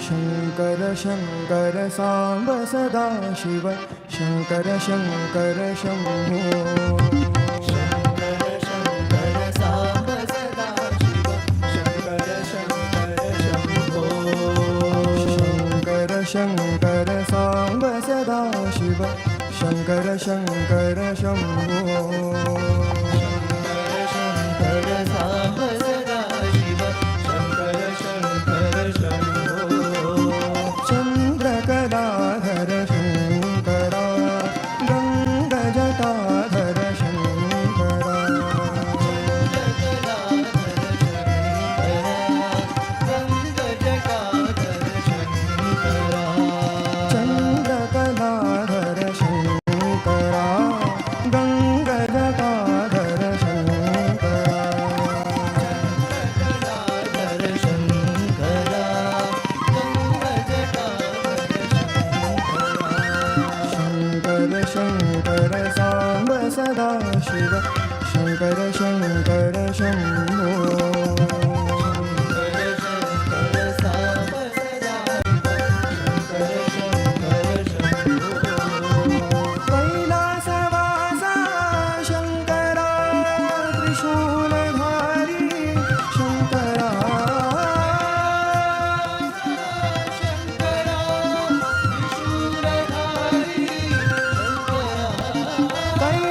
शंकर शंकर सांब सदा शिव शंकर शंकर शंभो शंकर शंकर सांब सदा शिव शंकर शंकर शंभो शंकर शंकर सांब सदा शिव शंकर शंकर शंभो शंकर सांब सदा शिव शंकर शंकर शंभो चंद्रकलाधर शंकरा गंगजटाधर शंकरा चंद्रकलाधर शंकरा गंगजटाधर शंकरा शंकर शंकर सांब सदा शिव शंकर शंकर शंभो कैलासवासा शंकरा त्रिशूलधारी शंकरा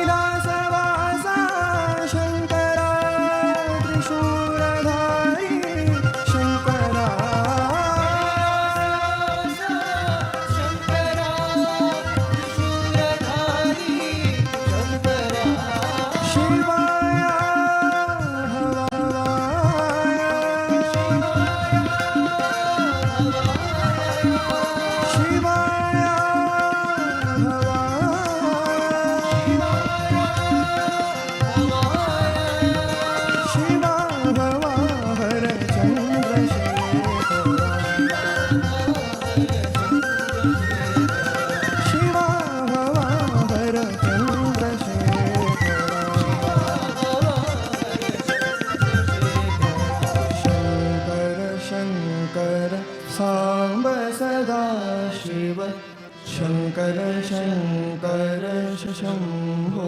कैलासवासा शंकरा त्रिशूलधारी शंकरा शिवाय भवाय शिवाय भवाय शिवा भवाहर चंद्रशेखरा शिवा भवाहर चंद्रशेखरा शंकर शंकर सांब सदा शिव शंकर शंकर शंभो